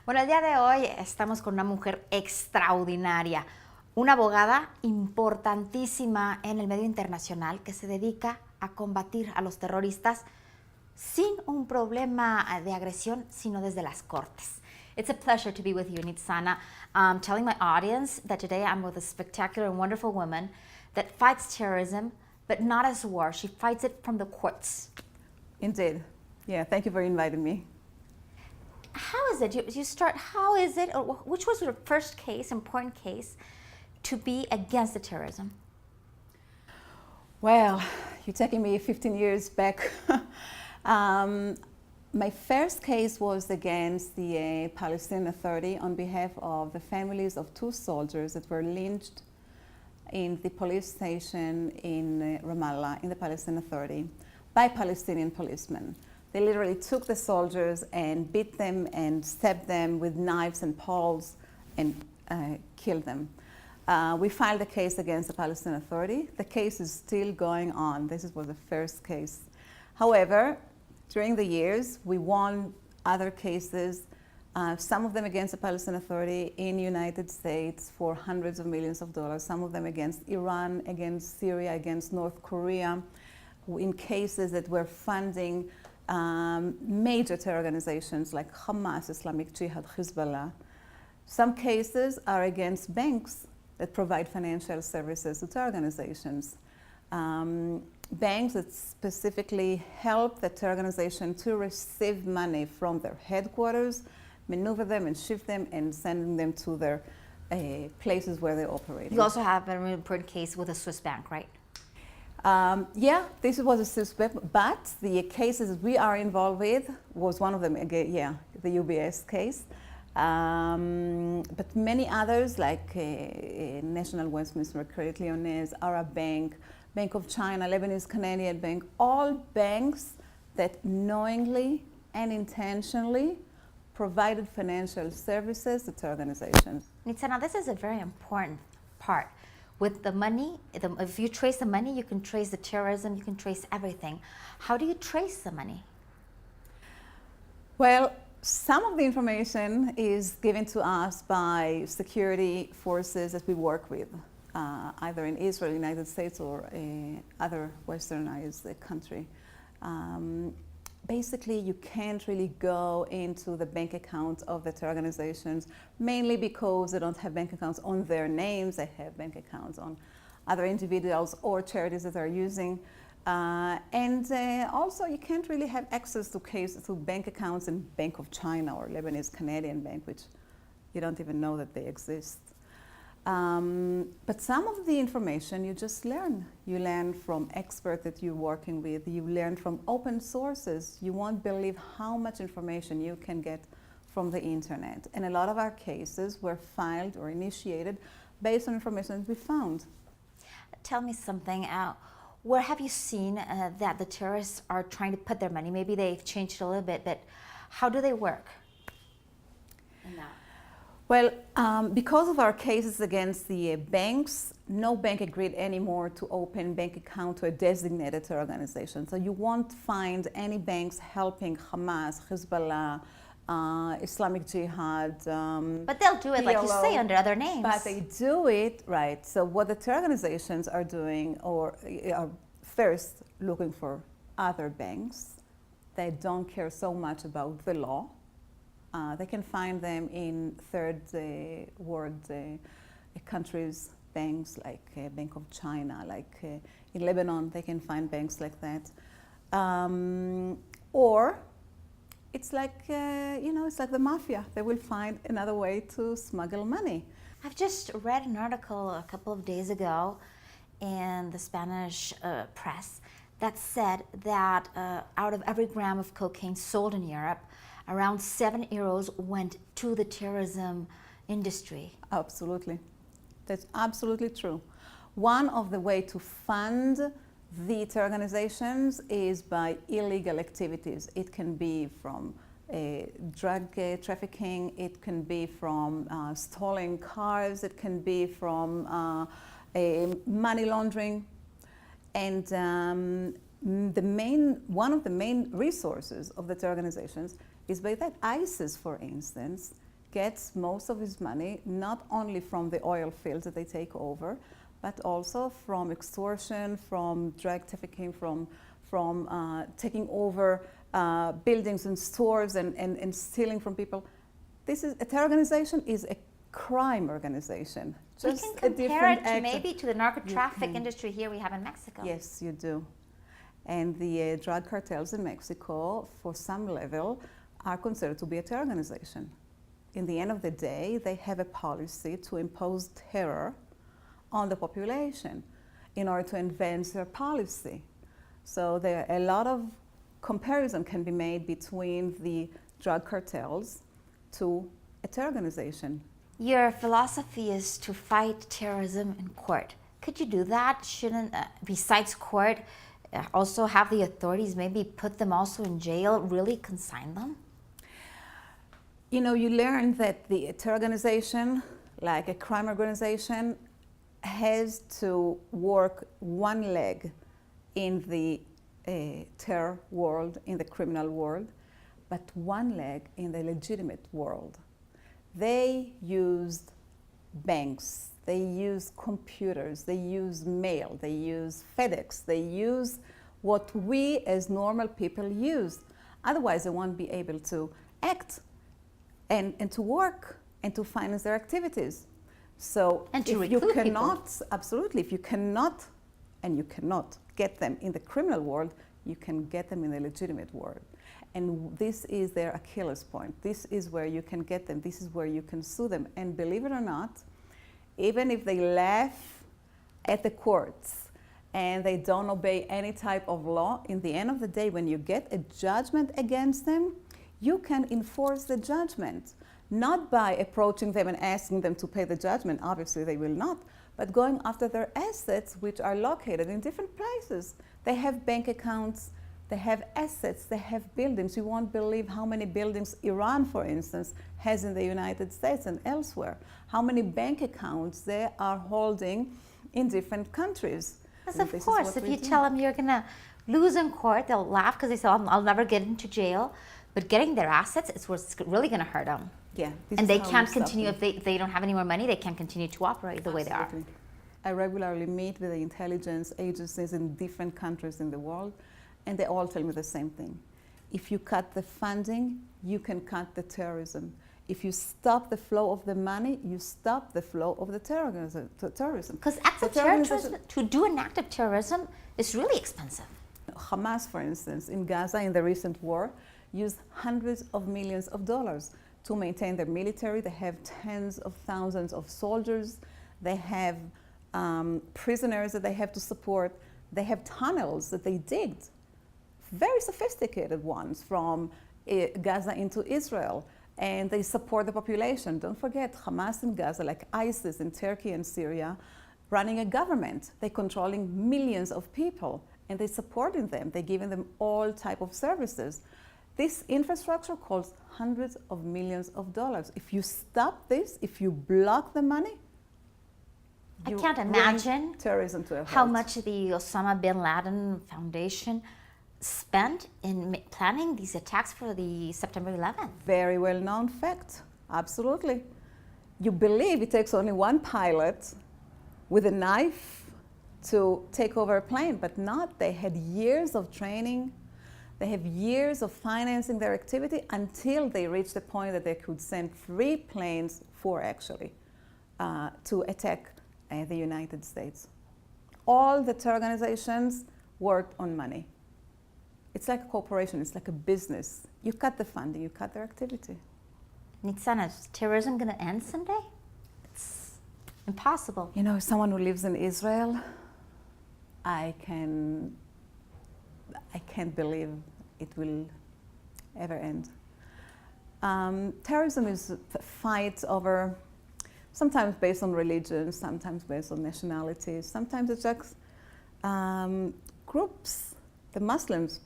Bueno, el día de hoy estamos con una mujer extraordinaria, una abogada importantísima en el medio internacional que se dedica a combatir a los terroristas sin un problema de agresión, sino desde las cortes. It's a pleasure to be with you, Nitzana. Telling my audience that today I'm with a spectacular and wonderful woman that fights terrorism, but not as a war. She fights it from the courts. Indeed. Yeah, thank you for inviting me. How is it? You start, how is it, or which was your first case, important case, to be against the terrorism? Well, you're taking me 15 years back. My first case was against the Palestinian Authority on behalf of the families of two soldiers that were lynched in the police station in Ramallah, in the Palestinian Authority, by Palestinian policemen. They literally took the soldiers and beat them and stabbed them with knives and poles and killed them. We filed a case against the Palestinian Authority. The case is still going on. This was the first case. However, during the years, we won other cases, some of them against the Palestinian Authority in the United States for hundreds of millions of dollars, some of them against Iran, against Syria, against North Korea, in cases that were funding major terror organizations like Hamas, Islamic Jihad, Hezbollah. Some cases are against banks that provide financial services to terror organizations. Banks that specifically help the terror organization to receive money from their headquarters, maneuver them and shift them and send them to their places where they operate. You also have a really important case with a Swiss bank, right? Yeah, this was a suspect, but the cases we are involved with was one of them, again, yeah, the UBS case. But many others, like National Westminster Credit Lyonnais, Arab Bank, Bank of China, Lebanese Canadian Bank, all banks that knowingly and intentionally provided financial services to terror organizations. Nitzana, this is a very important part. With the money, if you trace the money, you can trace the terrorism, you can trace everything. How do you trace the money? Well, some of the information is given to us by security forces that we work with, either in Israel, United States, or other westernized country. Basically, you can't really go into the bank accounts of the terror organizations, mainly because they don't have bank accounts on their names. They have bank accounts on other individuals or charities that are using. Also, you can't really have access to bank accounts in Bank of China or Lebanese Canadian Bank, which you don't even know that they exist. But some of the information you just learn. You learn from experts that you're working with. You learn from open sources. You won't believe how much information you can get from the internet. And a lot of our cases were filed or initiated based on information that we found. Tell me something. Where have you seen that the terrorists are trying to put their money? Maybe they've changed a little bit, but how do they work in that? Well, because of our cases against the banks, no bank agreed anymore to open bank account to a designated terror organization. So you won't find any banks helping Hamas, Hezbollah, Islamic Jihad. But they'll do it, like you say, under other names. But they do it, right. So what the terror organizations are doing, or are first looking for other banks. They don't care so much about the law. They can find them in third world countries, banks like Bank of China, like in Lebanon, they can find banks like that. Or it's like, it's like the mafia. They will find another way to smuggle money. I've just read an article a couple of days ago in the Spanish press that said that out of every gram of cocaine sold in Europe, around 7 euros went to the terrorism industry. Absolutely. That's absolutely true. One of the ways to fund the terror organizations is by illegal activities. It can be from drug trafficking, it can be from stolen cars, it can be from money laundering. And one of the main resources of the terror organizations is by that. ISIS, for instance, gets most of his money not only from the oil fields that they take over, but also from extortion, from drug trafficking, from taking over buildings and stores and stealing from people. This is a terror organization is a crime organization. We can compare it to maybe to the narco-traffic industry here we have in Mexico. Yes, you do. And the drug cartels in Mexico, for some level, are considered to be a terror organization. In the end of the day, they have a policy to impose terror on the population in order to advance their policy. So there are a lot of comparison can be made between the drug cartels to a terror organization. Your philosophy is to fight terrorism in court. Could you do that? Shouldn't, besides court, also have the authorities maybe put them also in jail, really consign them? You know, you learn that the terror organization, like a crime organization, has to work one leg in the terror world, in the criminal world, but one leg in the legitimate world. They used banks, they use computers, they use mail, they use FedEx, they use what we as normal people use. Otherwise, they won't be able to act and to work and to finance their activities. So and to if you recruit cannot, people. Absolutely, if you cannot, and you cannot get them in the criminal world, you can get them in the legitimate world. And this is their Achilles point. This is where you can get them. This is where you can sue them. And believe it or not, even if they laugh at the courts and they don't obey any type of law, in the end of the day, when you get a judgment against them, you can enforce the judgment. Not by approaching them and asking them to pay the judgment, obviously they will not, but going after their assets, which are located in different places. They have bank accounts, they have assets, they have buildings. You won't believe how many buildings Iran, for instance, has in the United States and elsewhere. How many bank accounts they are holding in different countries. Because of course, if you tell them you're going to lose in court, they'll laugh because they say, I'll never get into jail. But getting their assets is what's really going to hurt them. Yeah, and they can't continue, if they don't have any more money, they can't continue to operate the way they are. I regularly meet with the intelligence agencies in different countries in the world, and they all tell me the same thing. If you cut the funding, you can cut the terrorism. If you stop the flow of the money, you stop the flow of the terrorism. Because to do an act of terrorism is really expensive. Hamas, for instance, in Gaza in the recent war, used hundreds of millions of dollars to maintain their military. They have tens of thousands of soldiers. They have prisoners that they have to support. They have tunnels that they digged, very sophisticated ones, from Gaza into Israel. And they support the population. Don't forget, Hamas in Gaza, like ISIS in Turkey and Syria, running a government. They're controlling millions of people, and they're supporting them. They're giving them all type of services. This infrastructure costs hundreds of millions of dollars. If you stop this, if you block the money, I can't imagine terrorism to a halt. How much the Osama bin Laden Foundation spent in planning these attacks for the September 11th. Very well known fact, absolutely. You believe it takes only one pilot with a knife to take over a plane, but not. They had years of training. They have years of financing their activity until they reached the point that they could send 3 planes, 4 actually, to attack the United States. All the terror organizations worked on money. It's like a corporation, it's like a business. You cut the funding, you cut their activity. Nitzana, is terrorism going to end someday? It's impossible. You know, as someone who lives in Israel, I can't believe it will ever end. Terrorism is a fight over, sometimes based on religion, sometimes based on nationality, sometimes it's just groups, the Muslims,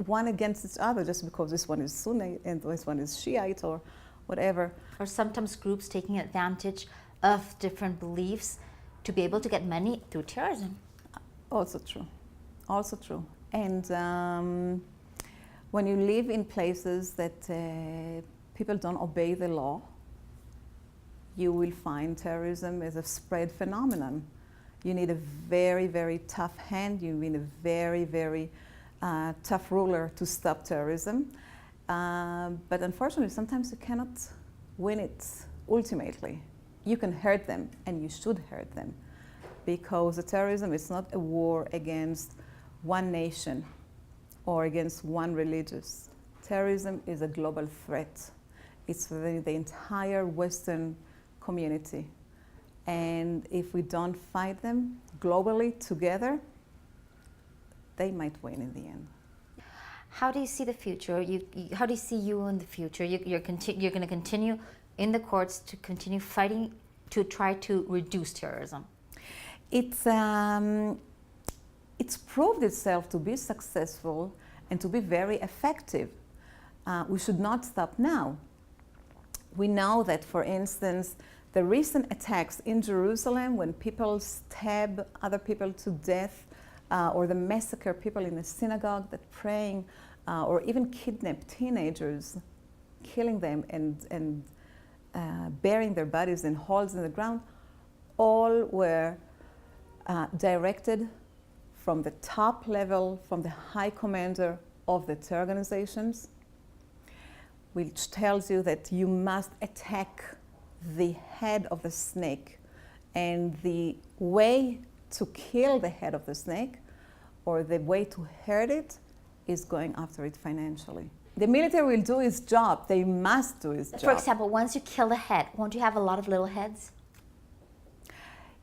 one against each other just because this one is Sunni and this one is Shiite or whatever. Or sometimes groups taking advantage of different beliefs to be able to get money through terrorism. Also true, also true. And when you live in places that people don't obey the law, you will find terrorism is a spread phenomenon. You need a very, very tough hand. You need a very, very tough ruler to stop terrorism. But unfortunately, sometimes you cannot win it ultimately. You can hurt them, and you should hurt them, because the terrorism is not a war against one nation or against one religious. Terrorism is a global threat. It's for the entire Western community. And if we don't fight them globally together, they might win in the end. How do you see the future? How do you see you in the future? You're going to continue in the courts to continue fighting to try to reduce terrorism. It's proved itself to be successful and to be very effective. We should not stop now. We know that, for instance, the recent attacks in Jerusalem, when people stab other people to death, or the massacre people in the synagogue that praying, or even kidnap teenagers, killing them and burying their bodies in holes in the ground, all were directed from the top level, from the high commander of the terror organizations, which tells you that you must attack the head of the snake. And the way to kill the head of the snake, or the way to hurt it, is going after it financially. The military will do its job. They must do its job. For example, once you kill the head, won't you have a lot of little heads?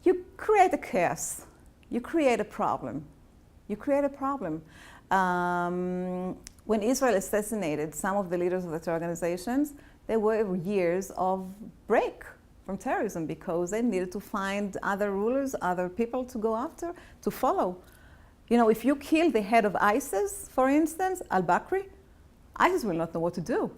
You create a chaos. You create a problem. You create a problem. When Israel assassinated some of the leaders of the terror organizations, there were years of break from terrorism because they needed to find other rulers, other people to go after, to follow. You know, if you kill the head of ISIS, for instance, al-Bakri, ISIS will not know what to do,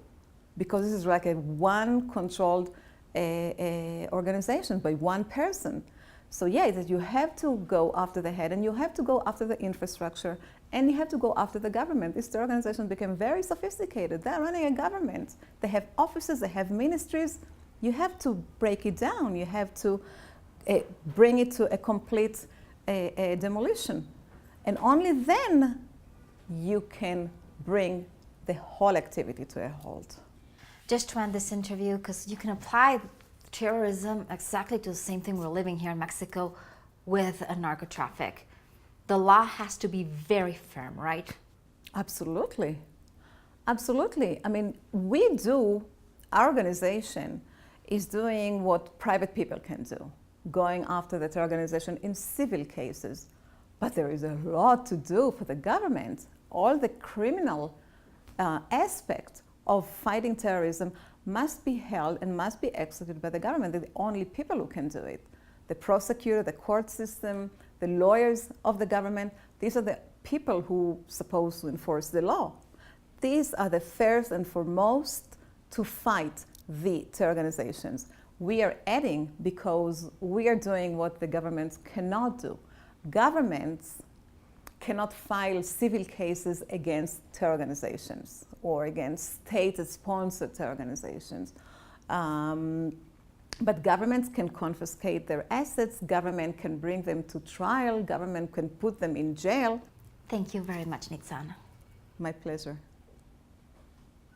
because this is like a one controlled organization by one person. So yeah, that you have to go after the head, and you have to go after the infrastructure, and you have to go after the government. These organizations became very sophisticated. They're running a government. They have offices, they have ministries. You have to break it down. You have to bring it to a complete demolition. And only then you can bring the whole activity to a halt. Just to end this interview, because you can apply terrorism exactly to the same thing we're living here in Mexico with a narco-traffic. The law has to be very firm, right? Absolutely. Absolutely. I mean, our organization is doing what private people can do, going after the terror organization in civil cases. But there is a lot to do for the government. All the criminal aspect of fighting terrorism must be held and must be executed by the government. They're the only people who can do it. The prosecutor, the court system, the lawyers of the government, these are the people who are supposed to enforce the law. These are the first and foremost to fight the terror organizations. We are adding because we are doing what the governments cannot do. Governments cannot file civil cases against terror organizations or against state-sponsored terror organizations. But governments can confiscate their assets, government can bring them to trial, government can put them in jail. Thank you very much, Nitzana. My pleasure.